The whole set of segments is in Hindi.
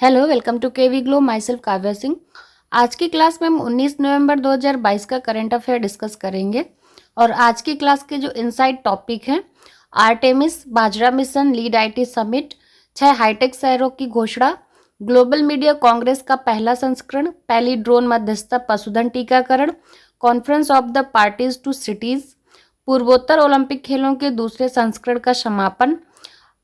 Hello, welcome to KV glow. Myself Kavya Singh. आज की क्लास में हम 19 नवंबर 2022 का करंट अफेयर डिस्कस करेंगे और आज की क्लास के जो इनसाइड टॉपिक हैं, आर्टेमिस, बाजरा mission, lead IT summit, 6 hitech शहरों की घोषणा, ग्लोबल मीडिया कांग्रेस का पहला संस्करण, पहली ड्रोन मध्यस्थता पशुधन टीकाकरण, conference of the parties to CITES, पूर्वोत्तर ओलंपिक खेलों के दूसरे संस्करण का समापन,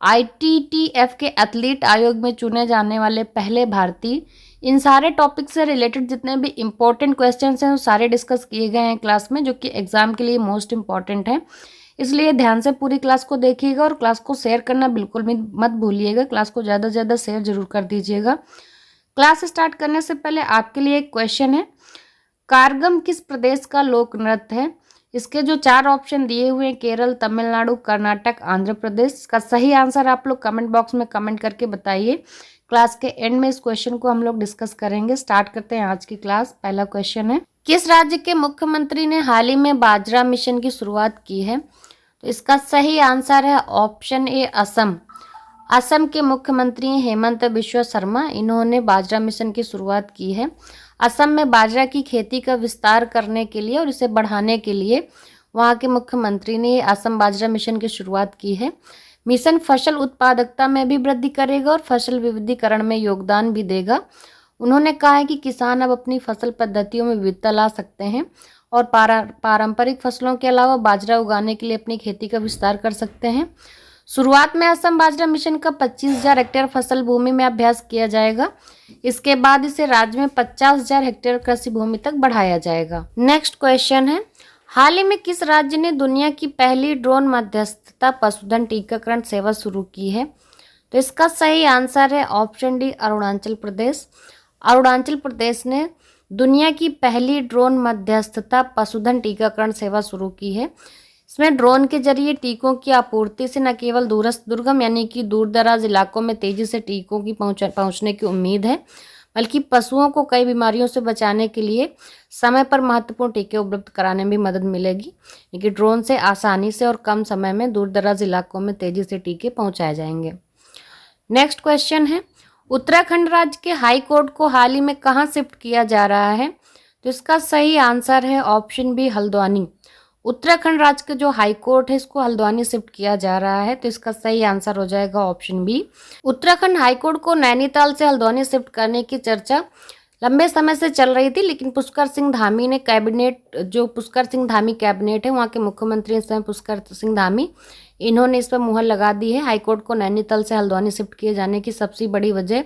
आईटीटीएफ के एथलीट आयोग में चुने जाने वाले पहले भारतीय। इन सारे टॉपिक से रिलेटेड जितने भी इम्पोर्टेंट क्वेश्चंस हैं वो सारे डिस्कस किए गए हैं क्लास में, जो कि एग्जाम के लिए मोस्ट इम्पॉर्टेंट है। इसलिए ध्यान से पूरी क्लास को देखिएगा और क्लास को शेयर करना बिल्कुल भी मत भूलिएगा। क्लास को ज़्यादा से ज़्यादा शेयर जरूर कर दीजिएगा। क्लास स्टार्ट करने से पहले आपके लिए एक क्वेश्चन है, कारगम किस प्रदेश का लोक नृत्य है? इसके जो 4 ऑप्शन दिए हुए हैं, केरल, तमिलनाडु, कर्नाटक, आंध्र प्रदेश। इसका सही आंसर आप लोग कमेंट बॉक्स में कमेंट करके बताइए। क्लास के एंड में इस क्वेश्चन को हम लोग डिस्कस करेंगे। स्टार्ट करते हैं आज की क्लास। पहला क्वेश्चन है, किस राज्य के मुख्यमंत्री ने हाल ही में बाजरा मिशन की शुरुआत की है? तो इसका सही आंसर है ऑप्शन ए, असम। असम के मुख्यमंत्री हेमंत बिश्व शर्मा, इन्होंने बाजरा मिशन की शुरुआत की है। असम में बाजरा की खेती का विस्तार करने के लिए और इसे बढ़ाने के लिए वहाँ के मुख्यमंत्री ने असम बाजरा मिशन की शुरुआत की है। मिशन फसल उत्पादकता में भी वृद्धि करेगा और फसल विविधीकरण में योगदान भी देगा। उन्होंने कहा है कि किसान अब अपनी फसल पद्धतियों में विविधता ला सकते हैं और पारंपरिक फसलों के अलावा बाजरा उगाने के लिए अपनी खेती का विस्तार कर सकते हैं। शुरुआत में असम बाजरा मिशन का 25,000 हेक्टेयर फसल भूमि में अभ्यास किया जाएगा। इसके बाद इसे राज्य में 50,000 हेक्टेयर कृषि भूमि तक बढ़ाया जाएगा। नेक्स्ट क्वेश्चन है, हाल ही में किस राज्य ने दुनिया की पहली ड्रोन मध्यस्थता पशुधन टीकाकरण सेवा शुरू की है? तो इसका सही आंसर है ऑप्शन डी, अरुणाचल प्रदेश। अरुणाचल प्रदेश ने दुनिया की पहली ड्रोन मध्यस्थता पशुधन टीकाकरण सेवा शुरू की है। इसमें ड्रोन के जरिए टीकों की आपूर्ति से न केवल दूरस्थ दुर्गम यानी कि दूर दराज इलाकों में तेजी से टीकों की पहुंचने की उम्मीद है, बल्कि पशुओं को कई बीमारियों से बचाने के लिए समय पर महत्वपूर्ण टीके उपलब्ध कराने में भी मदद मिलेगी, क्योंकि ड्रोन से आसानी से और कम समय में दूर दराज इलाकों में तेजी से टीके पहुंचाए जाएंगे। नेक्स्ट क्वेश्चन है, उत्तराखंड राज्य के हाई कोर्ट को हाल ही में कहाँ शिफ्ट किया जा रहा है? तो इसका सही आंसर है ऑप्शन बी, हल्द्वानी। उत्तराखंड राज्य के जो हाई कोर्ट है इसको हल्द्वानी शिफ्ट किया जा रहा है, तो इसका सही आंसर हो जाएगा option B. Uttarakhand high court को नैनीताल से हल्द्वानी शिफ्ट करने की चर्चा लंबे समय से चल रही थी, लेकिन पुष्कर सिंह धामी ने पुष्कर सिंह धामी कैबिनेट है, वहाँ के मुख्यमंत्री इस समय पुष्कर सिंह धामी, इन्होंने इस पर मुहर लगा दी है। हाईकोर्ट को नैनीताल से हल्द्वानी शिफ्ट किए जाने की सबसे बड़ी वजह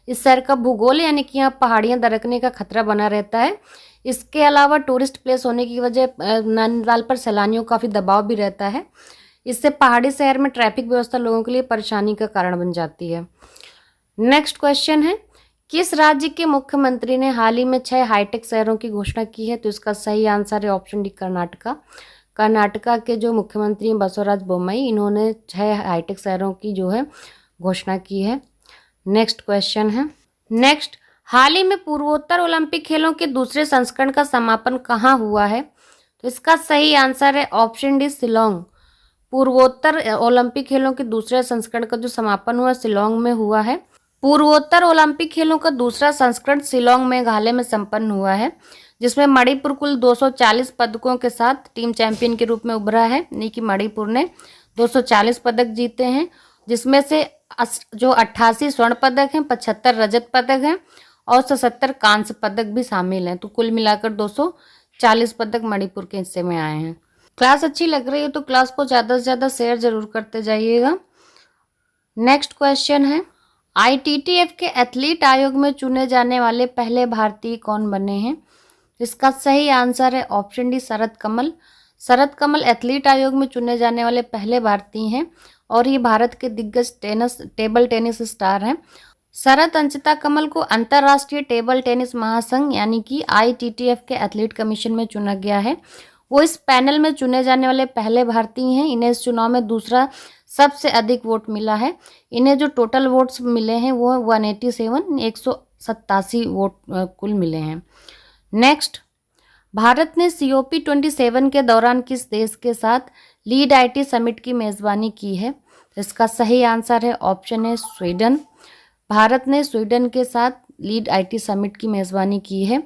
इस शहर का भूगोल, यानी कि यहाँ पहाड़ियाँ दरकने का खतरा बना रहता है। इसके अलावा टूरिस्ट प्लेस होने की वजह नैनीताल पर सैलानियों का काफ़ी दबाव भी रहता है। इससे पहाड़ी शहर में ट्रैफिक व्यवस्था लोगों के लिए परेशानी का कारण बन जाती है। नेक्स्ट क्वेश्चन है, किस राज्य के मुख्यमंत्री ने हाल ही में 6 हाईटेक शहरों की घोषणा की है? तो इसका सही आंसर है ऑप्शन डी, कर्नाटका। कर्नाटका के जो मुख्यमंत्री हैं बसवराज बोम्मई, इन्होंने 6 हाईटेक शहरों की जो है घोषणा की है। नेक्स्ट क्वेश्चन है, नेक्स्ट, हाल ही में पूर्वोत्तर ओलंपिक खेलों के दूसरे संस्करण का समापन कहाँ हुआ है? तो इसका सही आंसर है ऑप्शन डी, शिलोंग। पूर्वोत्तर ओलंपिक खेलों के दूसरे संस्करण का जो समापन हुआ शिलोंग में हुआ है। पूर्वोत्तर ओलंपिक खेलों का दूसरा संस्करण शिलोंग मेघालय में संपन्न हुआ है, जिसमें मणिपुर कुल 240 पदकों के साथ टीम चैंपियन के रूप में उभरा है। यानी कि मणिपुर ने 240 पदक जीते हैं, जिसमें से जो 88 स्वर्ण पदक हैं, 75 रजत पदक हैं और 77 कांस्य पदक भी शामिल हैं। तो कुल मिलाकर 240 पदक मणिपुर के हिस्से में आए हैं। क्लास अच्छी लग रही है तो क्लास को ज़्यादा से ज़्यादा शेयर जरूर करते जाइएगा। नेक्स्ट क्वेश्चन है, आईटीटीएफ के एथलीट आयोग में चुने जाने वाले पहले भारतीय कौन बने हैं? इसका सही आंसर है ऑप्शन डी, शरद कमल। शरद कमल एथलीट आयोग में चुने जाने वाले पहले भारतीय हैं और ये भारत के दिग्गज टेबल टेनिस स्टार हैं। शरद अंचिता कमल को अंतर्राष्ट्रीय टेबल टेनिस महासंघ यानी कि आईटीटीएफ के एथलीट कमीशन में चुना गया है। वो इस पैनल में चुने जाने वाले पहले भारतीय हैं। इन्हें इस चुनाव में दूसरा सबसे अधिक वोट मिला है। इन्हें जो टोटल वोट्स मिले हैं वो 187 वोट कुल मिले हैं। नेक्स्ट, भारत ने COP27 के दौरान किस देश के साथ लीड आईटी समिट की मेज़बानी की है? इसका सही आंसर है ऑप्शन है, स्वीडन। भारत ने स्वीडन के साथ लीड IT समिट की मेज़बानी की है।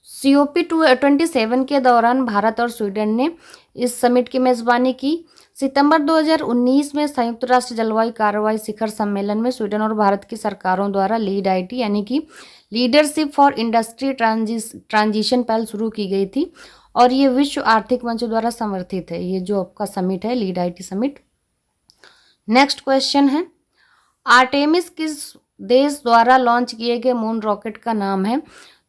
COP27 के दौरान भारत और स्वीडन ने इस समिट की मेज़बानी की। सितंबर 2019 में संयुक्त राष्ट्र जलवायु कार्रवाई शिखर सम्मेलन में स्वीडन और भारत की सरकारों द्वारा लीड IT यानी कि लीडरशिप फॉर इंडस्ट्री ट्रांजिशन पहल शुरू की गई थी और ये विश्व आर्थिक मंच द्वारा समर्थित है। ये जो आपका समिट है lead IT summit. Next question है, आर्टेमिस किस देश द्वारा लॉन्च किए गए मून रॉकेट का नाम है?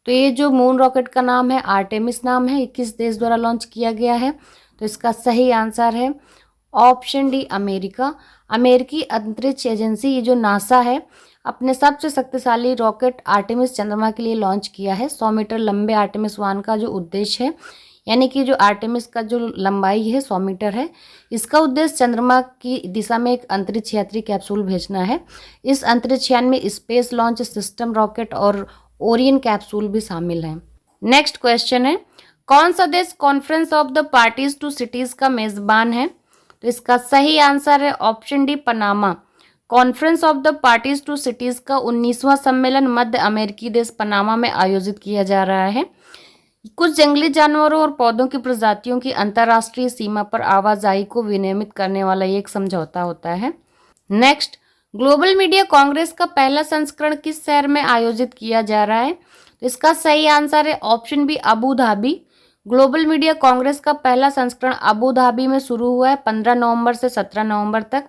तो ये जो मून रॉकेट का नाम है आर्टेमिस नाम है। ये किस देश द्वारा लॉन्च किया गया है? तो इसका सही आंसर है ऑप्शन डी, अमेरिका। अमेरिकी अंतरिक्ष एजेंसी ये जो नासा है अपने सबसे शक्तिशाली रॉकेट आर्टेमिस चंद्रमा के लिए लॉन्च किया है। 100 मीटर लंबे आर्टेमिस 1 का जो उद्देश्य है, यानी कि जो आर्टेमिस का जो लंबाई है 100 मीटर है, इसका उद्देश्य चंद्रमा की दिशा में एक अंतरिक्ष यात्री कैप्सूल भेजना है। इस अंतरिक्ष यान में स्पेस लॉन्च सिस्टम रॉकेट और ओरियन कैप्सूल भी शामिल हैं। नेक्स्ट क्वेश्चन है, कौन सा देश conference of the parties to CITES का मेजबान है? तो इसका सही आंसर है option D, Panama. Conference of the parties to CITES का 19वां सम्मेलन मध्य अमेरिकी देश पनामा में आयोजित किया जा रहा है। कुछ जंगली जानवरों और पौधों की प्रजातियों की अंतर्राष्ट्रीय सीमा पर आवाजाही को विनियमित करने वाला ये एक समझौता होता है। नेक्स्ट, ग्लोबल मीडिया कांग्रेस का पहला संस्करण किस शहर में आयोजित किया जा रहा है? तो इसका सही आंसर है option B, Abu Dhabi. Global media congress का पहला संस्करण अबू धाबी में शुरू हुआ है 15 नवंबर से 17 नवंबर तक।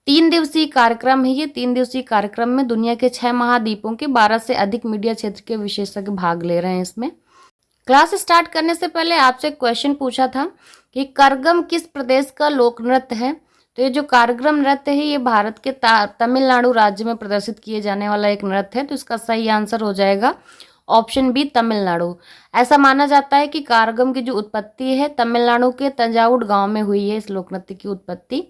3 दिवसीय कार्यक्रम है ये। 3 दिवसीय कार्यक्रम में दुनिया के 6 महाद्वीपों के 12 से अधिक मीडिया क्षेत्र के विशेषज्ञ भाग ले रहे हैं इसमें। क्लास स्टार्ट करने से पहले आपसे क्वेश्चन पूछा था कि करगम किस प्रदेश का लोक नृत्य है? तो ये जो कारगम नृत्य है ये भारत के तमिलनाडु राज्य में प्रदर्शित किए जाने वाला एक नृत्य है। तो इसका सही आंसर हो जाएगा ऑप्शन बी, तमिलनाडु। ऐसा माना जाता है कि कारगम की जो उत्पत्ति है तमिलनाडु के तंजावुर गांव में हुई है इस लोक नृत्य की उत्पत्ति।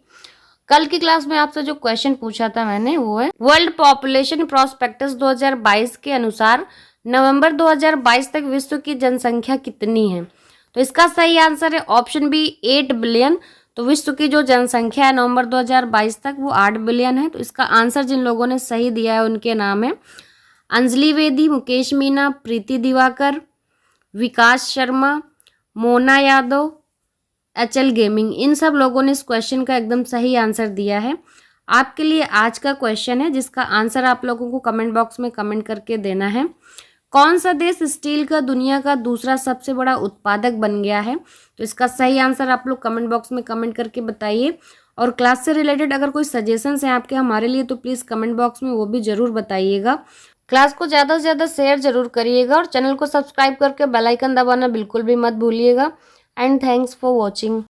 कल की क्लास में आपसे जो क्वेश्चन पूछा था मैंने वो है, वर्ल्ड पॉपुलेशन प्रोस्पेक्टस 2022 के अनुसार नवंबर 2022 तक विश्व की जनसंख्या कितनी है? तो इसका सही आंसर है ऑप्शन बी, 8 बिलियन। तो विश्व की जो जनसंख्या है नवंबर 2022 तक वो 8 बिलियन है। तो इसका आंसर जिन लोगों ने सही दिया है उनके नाम है अंजलि वेदी, मुकेश मीना, प्रीति दिवाकर, विकास शर्मा, मोना यादव, HL गेमिंग। इन सब लोगों ने इस क्वेश्चन का एकदम सही आंसर दिया है। आपके लिए आज का क्वेश्चन है जिसका आंसर आप लोगों को कमेंट बॉक्स में कमेंट करके देना है। कौन सा देश स्टील का दुनिया का दूसरा सबसे बड़ा उत्पादक बन गया है? तो इसका सही आंसर आप लोग कमेंट बॉक्स में कमेंट करके बताइए। और क्लास से रिलेटेड अगर कोई सजेशंस हैं आपके हमारे लिए तो प्लीज़ कमेंट बॉक्स में वो भी ज़रूर बताइएगा। क्लास को ज़्यादा से ज़्यादा शेयर जरूर करिएगा और चैनल को सब्सक्राइब करके बेल आइकन दबाना बिल्कुल भी मत भूलिएगा। And thanks for watching.